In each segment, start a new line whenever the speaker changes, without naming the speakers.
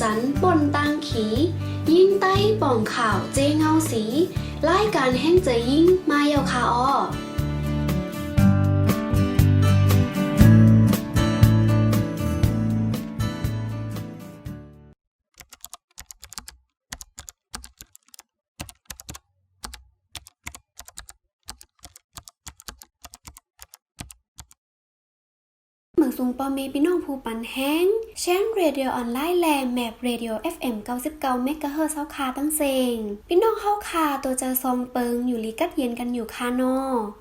จันปนตังขียิ่งใต้ป่องข่าวเจเงาสีรายการแห่งใจยิ่งมาเยาคาอ้อเมืองสุงปอมีพี่น้องผู้ปันแห้งแช่งเรดิโอออนไลน์แลแมปเรดิโอ FM 99 เมกะเฮิรตซ์เฮาคาตั้งเซงพี่น้องเฮาคาตัวจะซองเปิงอยู่ลีกัดเย็นกันอยู่คานอ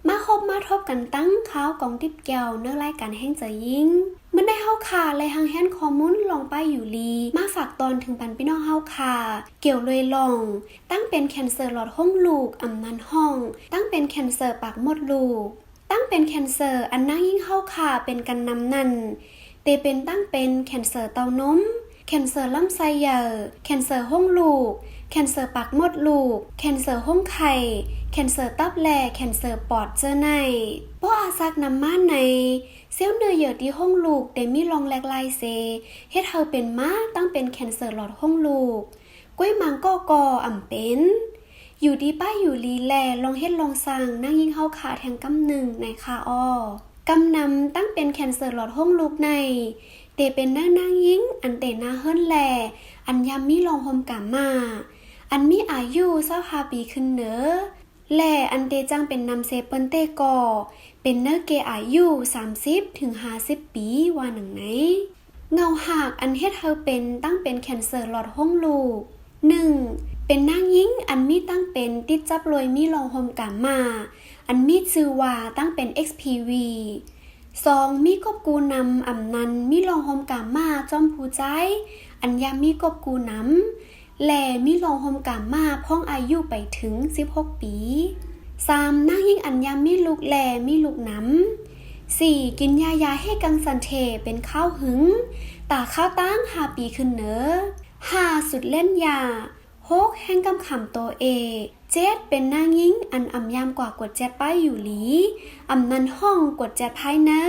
มาคบมาทบกันตั้งข้าวกองทิพย์แก้วเนื้อรายการแห้งใจยิ่งเมื่อได้เฮาคาเลยหังแฮนคอมมุนลองไปอยู่ลีมาฝากตอนถึงปันพี่น้องเฮาคาเกี่ยวเลยลองตั้งเป็นแคนเซอร์หลอดห้องลูกอำนันห้องตั้งเป็นแคนเซอร์ปากมดลูกตั้งเป็นแคนเซอร์อันน่ายิ่งเข้าค่ะเป็นกันนำนั่นเตเป็นตั้งเป็นแคนเซอร์เต้านมแคนเซอร์ลำไส้ใหญ่แคนเซอร์ห้องลูกแคนเซอร์ปากมดลูกแคนเซอร์ห้องไข่แคนเซอร์ตับแลแคนเซอร์ปอดเจอในเพราะอาซักนำมาในเซลล์เนื้อเยื่อที่ห้องลูกเตมีรองแลกลายเซเฮ็ดเฮาเป็นมาตั้งเป็นแคนเซอร์หลอดห้องลูกก้วยมังก็กออ่ำเป็นอยู่ดีป้ายอยู่ลีแลลองเฮ็ดลองสั่งนั่งยิ่งเฮาขาแทงกำหนึ่งในคาอ้อกำนำตั้งเป็นแคนเซอร์หลอดห้องลูกในเตเป็นนั่งยิ่งอันเตหน้าเฮิรนแลอันยามมีลองหมกามาอันมีอายุ25 ปีขึ้นเนอแลอันเตจังเป็นนำเซเปิลเตกอเป็นเนอเกอายุ30 ถึง 50 ปีว่าหนังไหนเงาหากอันเฮ็ดเฮาเป็นตั้งเป็นแคนเซอร์หลอดห้องลูก 1. เป็นนางยิ่งอันมีตั้งเป็นติดจับรวยมีลองโฮมกามาอันมีชื่อว่าตั้งเป็น XPV 2. มีกบกูนำอำนันมีลองโฮมกามาจอมผู้ใจอันยามมีกบกูนำแลมีลองโฮมกามาพ้องอายุไปถึง16 ปี 3. นางยิ่งอันยามมีลูกแลมีลูกนำ 4. กินยาให้กังสันเทเป็นข้าวหึงตาข้าวตั้ง5 ปีขึ้นเนอ 5. สุดเล่นยา6. แห่งกำขำตัวเอ 7. เป็นนางยิ่งอันอำยามกว่ากดแจดป้ายอยู่หลีอำนันห้องกดแจดภายนะ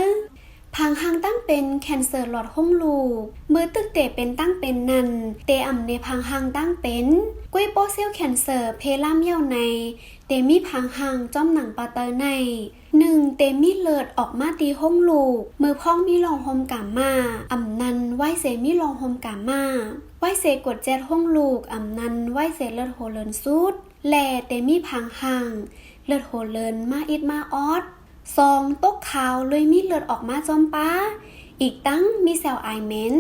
พังหังตั้งเป็นแคนเซอร์หลอดห้องลูกเมื่อตึกเตเป็นตั้งเป็นนันเตอำในพังหังตั้งเป็นกล้วยโปเซลแคนเซอร์เพล่ามเย่าในเตมีพังหังจ้อมหนังปาเตอร์ใน 1. เตมีเลิดออกมาตีห้องลูกมือพ้องมีลองโฮมกามาอำนันไหวเสมีลองโฮมกามาไหวเสกดแจดห้องลูกอำนันไหวเสเลิศโหเลินสุดแลเตมีพังหังเลิศโหเลินมาอิดมาออด2. ตกขาวเลยมีเลือดออกมาจอมป้าอีกตั้งมีแซวไอเมน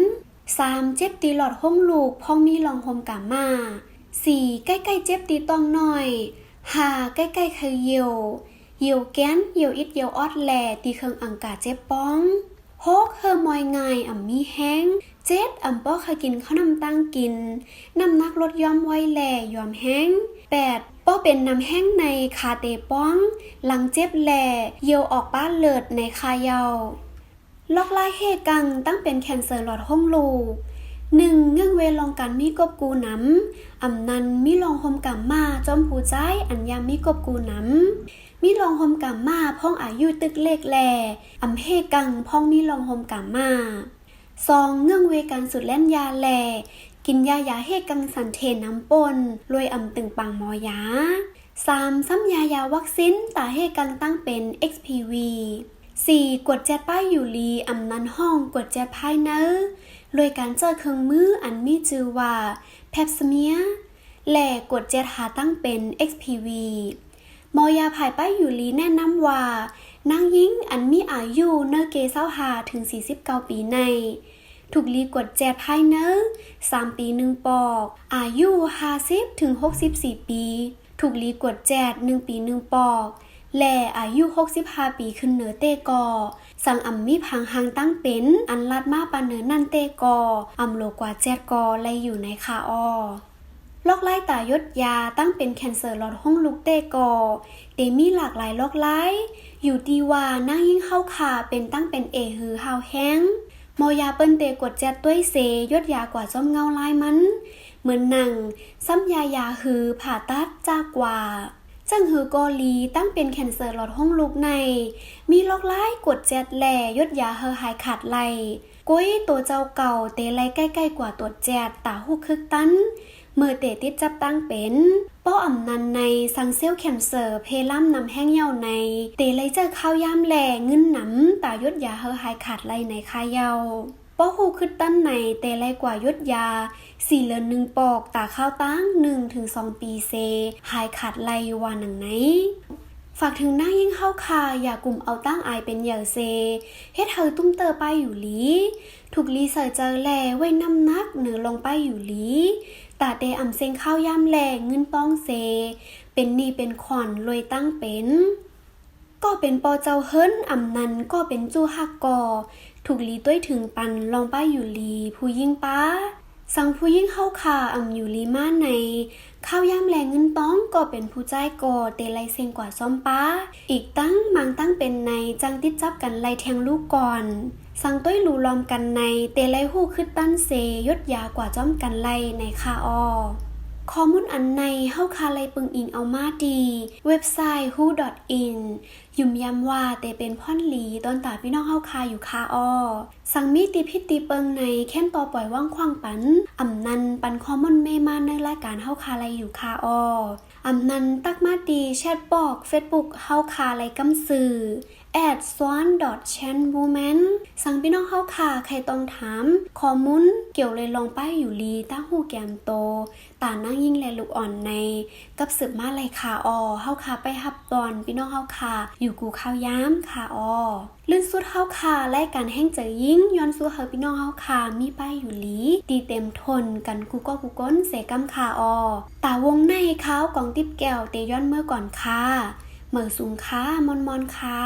3. เจ็บตีหลอดห้องลูกพ้องมีลองโฮมกามา 4. ใกล้ๆเจ็บตีต้องหน่อย 5. ใกล้ๆคือเหี่ยวแก้นเหี่ยวอิดเหี่ยวออดแหล่ตีเคิงอังกาเจ็บป้อง6. เฮอมอยง่ายอ่ำมีแห้ง 7. อ่ำป้อเคยกินข้าวนำตั้งกินน้ำหนักลดย้อมไว้แหล่ยอมแห้ง 8. ป้อเป็นน้ำแห้งในคาเตป้องหลังเจ็บแหล่เยียวออกป้าเลิดในคาเยาลอกลายเฮกังตั้งเป็นแคนเซอร์หลอดห้องลูก 1. เงื่องเวลองกันมีกบกูน้ำอำนันมีลองโฮมกามาจอมผู้ใจอันยามมีกบกูน้ำมีลองโฮมกามาพ้องอายุตึกเลขแลอำเฮกังพ้องมีลองโฮมกามา 2. เงื่องเวกันสุดแล่นยาแลกินยาเฮกังสันเทน้ำปนรวยอำตึงปังมอยา 3. ซ้ำยาวัคซีนตาเฮกังตั้งเป็น XPV 4. กดแจดป้ายอยู่ลีอำนันห้องกดแจดภายเนอรวยการเจอเครื่องมืออันมีจือว่าแพปสเมียและกดแจดหาตั้งเป็น XPV มอยาภายป้ายอยู่ลีแนะนำว่านางยิ่งอันมีอายุเนอเก25 ถึง 49 ปีในถูกลีกดแจดภายเนอ3 ปี1 ปอกอายุ50 ถึง 64 ปีถูกลีกดแจด1 ปี1 ปอกและอายุ65 ปีขึ้นเหนือเตกอสั่งอำมีพังหังตั้งเป็นอันลัดมาปานเหนือนั่นเตกออำโลกว่าแจดกอไลอยู่ในคาออลอกไล่ตายดยาตั้งเป็นแคนเซอร์หลอดห้องลูกเตกอเตมีหลากหลายลอกไล่อยู่ดีว่านั่งยิ่งเข้าขาเป็นตั้งเป็นเอหือฮาวแห้งมอยาเปิ้นเตกดแจดด้วยเซยดยากว่าจ้อมเงาลายมันเหมือนหนังซ้ำยาหือผ่าตัดจากกว่าจังหือกอลีตั้งเป็นแคนเซอร์หลอดห้องลูกในมีลอกไล่กดแจดแหล่ยดยาเฮอหายขาดไหล ก้ยตัวเจ้าเก่าเตไลใกล้ๆกว่าตัวแจดตาหูคึกตันเมื่อเตติดจับตั้งเป็นป้ออำนันในสังเซียวแคมเซอร์เพล่ำนำแห้งเย่าในเตไลเจอข้าวย่ำแหล่เงินหนำตายดยาเฮอหายขาดไลในคาเยาป้อหูคึกตันในเตไลกว่ายดยา4 เดือน1 ปอกตาข้าวตั้ง 1-2 ปีเซหายขาดไลวาหนังไหนฝากถึงหน้ายิ่งเข้าคาอย่ากลุ่มเอาตั้งอายเป็นเหยื่อเซเฮ็ดเธอตุ้มเตอไปอยู่ลีถูกลีเสยเจอแลไว้น้ำนักเหนือลงไปอยู่ลีตาเดอำเซงข้าวย่ำแลเงินป้องเซเป็นนี่เป็นขอนรวยตั้งเป็นก็เป็นปอเจ้าเฮิรนอำนันก็เป็นจู้ฮักกอถูกลีต้วยถึงปันลองไปอยู่ลีผู้ยิ่งป้าสังผู้ยิ่งเข้าคาอำอยู่ลีมาในข้าวย่ำแรงเงินต้องก็เป็นผู้ใจก่อเตไลเซงกว่าซ้อมป้าอีกตั้งมังตั้งเป็นในจังติดจับกันไลแทงลูกก่อนสังต้วยหลูลอมกันในเตไลหู้ขึ้นตั้นเซยดยากว่าจ้อมกันไลในคาออข้อมูลอันในเฮาคาไลปึงอิงเอามาดีเว็บไซต์ who.in ยุ่มย้ำว่าเตเป็นพ่อนหลีตอนตาพี่น้องเฮาคาอยู่คาออสังมีติพิษติเปิงในแค่นต่อปล่อยว่างคว่างปันอำนันปันข้อมูลเมมาในรายการเฮาคาไลอยู่คาออำนันตักมาดีแชทบอกเฟซบุ๊กเฮาคาไลกำสื่อ@swan.chanwoman สั่งพี่น้องเฮาค่ะใครต้องถามข้อมูลเกี่ยวเลยลองป้ายอยู่ลีตั้งหูแกมโตตานั่งยิ่งแลลูกอ่อนในกับสืบมาไลคาออเฮาค่ะไปฮับตอนพี่น้องเฮาค่ะอยู่กูข้าวย้ำคาออลื่นสุดเฮาค่ะไล่กันแห้งเจอยิ่งย้อนสู้เฮาพี่น้องเฮาค่ะมีป้ายอยู่ลีตีเต็มทนกันกูก็กูก้นเสกำคาออตาวงในข้าวกองติ๊บแก้วเตย้อนเมื่อก่อนค่ะเหมือสูงค่ะมอนค่ะ